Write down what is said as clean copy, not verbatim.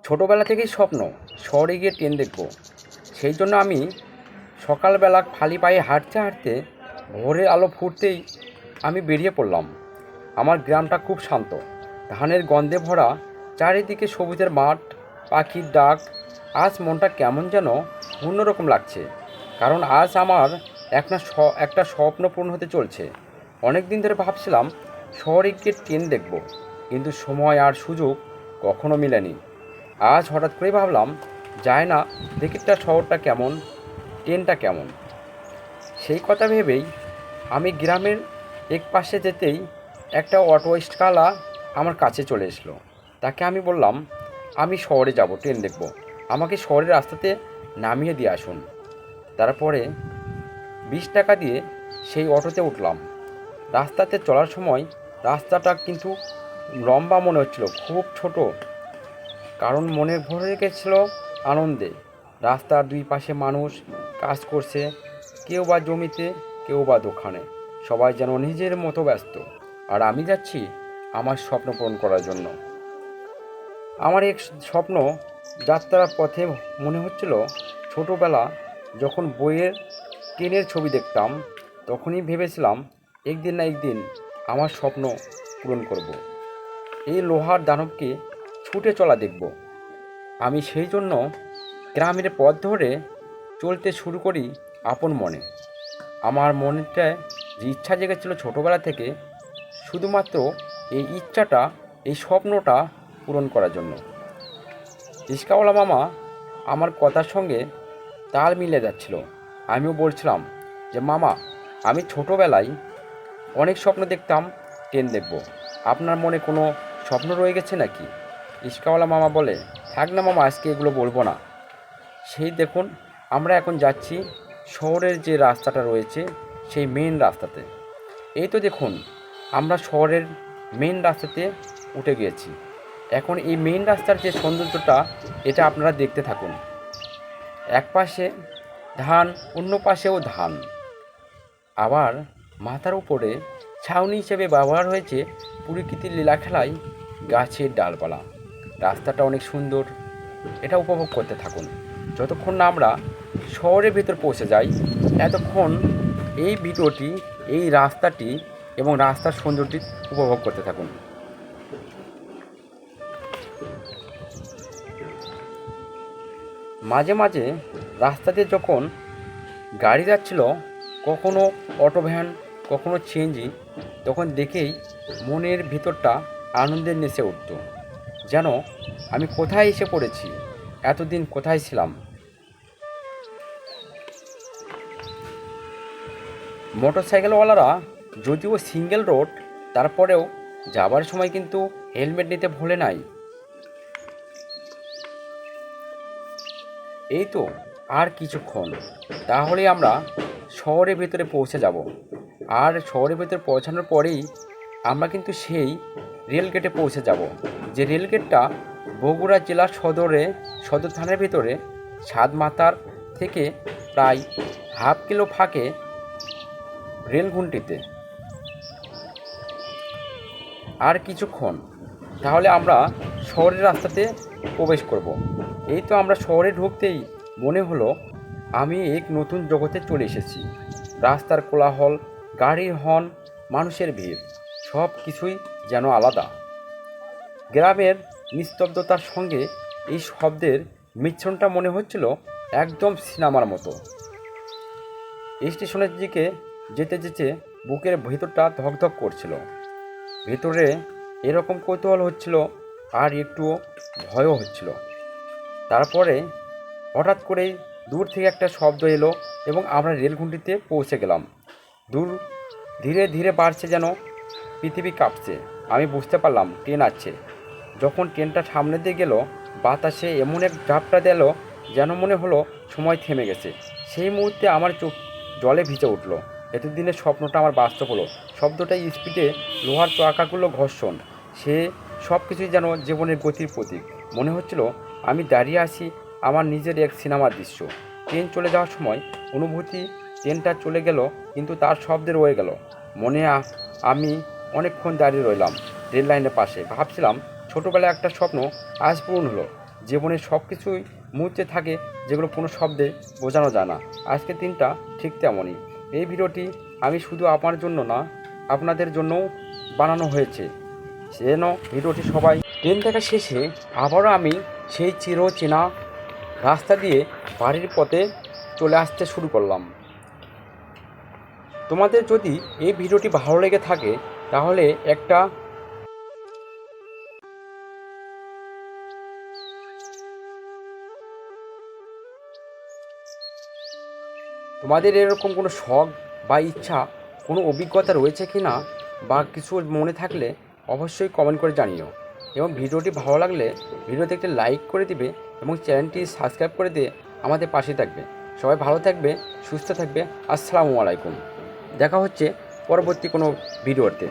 ছোটোবেলা থেকেই স্বপ্ন শহরে গিয়ে ট্রেন দেখব। সেই জন্য আমি সকালবেলা খালি পায়ে হাঁটতে হাঁটতে ভোরের আলো ফুটতেই আমি বেরিয়ে পড়লাম। আমার গ্রামটা খুব শান্ত, ধানের গন্ধে ভরা, চারিদিকে সবুজের মাঠ, পাখির ডাক। আজ মনটা কেমন যেন অন্যরকম লাগছে, কারণ আজ আমার একটা স্বপ্ন পূরণ হতে চলছে। অনেক দিন ধরে ভাবছিলাম শহরে গিয়ে ট্রেন দেখব, কিন্তু সময় আর সুযোগ কখনো মেলেনি। আজ হঠাৎ করেই ভাবলাম, যায় না, দেখি শহরটা কেমন, ট্রেনটা কেমন। সেই কথা ভেবেই আমি গ্রামের এক পাশে যেতেই একটা অটো রিক্সাওয়ালা আমার কাছে চলে এসলো। তাকে আমি বললাম, আমি শহরে যাব, ট্রেন দেখব, আমাকে শহরের রাস্তাতে নামিয়ে দিয়ে আসুন। তারপরে 20 টাকা দিয়ে সেই অটোতে উঠলাম। রাস্তাতে চলার সময় রাস্তাটা কিন্তু লম্বা মনে হচ্ছিল, খুব ছোট, কারণ মনে ভরে গেছিল আনন্দে। রাস্তার দুই পাশে মানুষ কাজ করছে, কেউ বা জমিতে, কেউ বা দোকানে। সবাই যেন নিজের মতো ব্যস্ত, আর আমি যাচ্ছি আমার স্বপ্ন পূরণ করার জন্য। আমার এক স্বপ্ন যাত্রার পথে মনে হচ্ছিল ছোটোবেলা যখন বইয়ের ট্রেনের ছবি দেখতাম, তখনই ভেবেছিলাম একদিন না একদিন আমার স্বপ্ন পূরণ করব। এই লোহার দানবকে ছুটে চলা দেখব। আমি সেই জন্য গ্রামের পথ ধরে চলতে শুরু করি আপন মনে। আমার মনেটায় যে ইচ্ছা জেগেছিল ছোটোবেলা থেকে, শুধুমাত্র এই ইচ্ছাটা, এই স্বপ্নটা পূরণ করার জন্য। রিক্সাওয়ালা মামা আমার কথার সঙ্গে তাল মিলে যাচ্ছিল। আমিও বলছিলাম যে, মামা, আমি ছোটোবেলায় অনেক স্বপ্ন দেখতাম, ট্রেন দেখব। আপনার মনে কোনো স্বপ্ন রয়ে গেছে নাকি? রিক্সাওয়ালা মামা বলে, থাক না মামা, আজকে এগুলো বলবো না। সেই দেখুন, আমরা এখন যাচ্ছি শহরের যে রাস্তাটা রয়েছে, সেই মেন রাস্তাতে। এই তো দেখুন, আমরা শহরের মেন রাস্তাতে উঠে গিয়েছি। এখন এই মেন রাস্তার যে সৌন্দর্যটা, এটা আপনারা দেখতে থাকুন। এক পাশে ধান, অন্য পাশেও ধান। আবার মাথার উপরে ছাউনি হিসেবে ব্যবহার হয়েছে প্রকৃতির লীলা খেলায় গাছের ডালপালা। রাস্তাটা অনেক সুন্দর, এটা উপভোগ করতে থাকুন। যতক্ষণ না আমরা শহরের ভিতর পৌঁছে যাই, এতক্ষণ এই ভিডিওটি, এই রাস্তাটি এবং রাস্তার সৌন্দর্যটি উপভোগ করতে থাকুন। মাঝে মাঝে রাস্তাতে যখন গাড়ি যাচ্ছিল, কখনো অটো ভ্যান, কখনো সিএনজি, তখন দেখেই মনের ভিতরটা আনন্দের নেচে উঠত, যেন আমি কোথায় এসে পড়েছি, এতদিন কোথায় ছিলাম। মোটরসাইকেলওয়ালারা যদিও সিঙ্গেল রোড, তারপরেও যাবার সময় কিন্তু হেলমেট নিতে ভুলে নাই। এই তো আর কিছুক্ষণ, তাহলেই আমরা শহরের ভেতরে পৌঁছে যাব। আর শহরের ভেতরে পৌঁছানোর পরেই আমরা কিন্তু সেই রেলগেটে পৌঁছে যাব, যে রেলগেটটা বগুড়া জেলার সদর থানার ভেতরে সাতমাথার থেকে প্রায় হাফ কিলো ফাঁকে রেলঘুঁটিতে। আর কিছুক্ষণ, তাহলে আমরা শহরের রাস্তাতে প্রবেশ করব। এই তো আমরা শহরে ঢুকতেই মনে হলো আমি এক নতুন জগতে চলে এসেছি। রাস্তার কোলাহল, গাড়ির হর্ন, মানুষের ভিড়, সব কিছুই যেন আলাদা। গ্রামের নিস্তব্ধতার সঙ্গে এই শব্দের মিশ্রণটা মনে হচ্ছিল একদম সিনেমার মতো। স্টেশনের দিকে যেতে যেতে বুকের ভেতরটা ধকধক করছিল। ভেতরে এরকম কৌতূহল হচ্ছিল, আর একটু ভয়ও হচ্ছিল। তারপরে হঠাৎ করেই দূর থেকে একটা শব্দ এলো এবং আমরা রেলঘুঁটিতে পৌঁছে গেলাম। দূর ধীরে ধীরে বাড়ছে, যেন পৃথিবী কাঁপছে। আমি বুঝতে পারলাম ট্রেন আসছে। যখন ট্রেনটা সামনে দিয়ে গেল, বাতাসে এমন এক ঝাপটা দিল, যেন মনে হলো সময় থেমে গেছে। সেই মুহূর্তে আমার চোখ জলে ভিজে উঠল। এতদিনের স্বপ্নটা আমার বাস্তব হলো। শব্দটাই স্পিডে লোহার চাকাগুলো ঘর্ষণ, সে সব কিছুই যেন জীবনের গতির প্রতীক। মনে হচ্ছিল আমি দাঁড়িয়ে আছি আমার নিজের এক সিনেমার দৃশ্য। ট্রেন চলে যাওয়ার সময় অনুভূতি, ট্রেনটা চলে গেল কিন্তু তার শব্দে রয়ে গেল মনে। আমি অনেকক্ষণ দাঁড়িয়ে রইলাম রেল লাইনের পাশে, ভাবছিলাম ছোটোবেলায় একটা স্বপ্ন আজ পূরণ হলো। জীবনের সব কিছুই মুহূর্তে থাকে, যেগুলো কোনো শব্দে বোঝানো যায় না। আজকের দিনটা ঠিক তেমনই। এই ভিডিওটি আমি শুধু আমার জন্য না, আপনাদের জন্যও বানানো হয়েছে, যেন ভিডিওটি সবাই। ট্রেন দেখা শেষে আবারও আমি সেই চিরচেনা রাস্তা দিয়ে বাড়ির পথে চলে আসতে শুরু করলাম। তোমাদের যদি এই ভিডিওটি ভালো লেগে থাকে তাহলে একটা তোমাদের এরকম কোনো শখ বা ইচ্ছা, কোনো অভিজ্ঞতা রয়েছে কি না, বা কিছু মনে থাকলে অবশ্যই কমেন্ট করে জানিও। এবং ভিডিওটি ভালো লাগলে ভিডিওতে একটি লাইক করে দিবে এবং চ্যানেলটি সাবস্ক্রাইব করে দিয়ে আমাদের পাশে থাকবে। সবাই ভালো থাকবে, সুস্থ থাকবে। আসসালামু আলাইকুম। দেখা হচ্ছে পরবর্তী কোনো ভিডিওতে।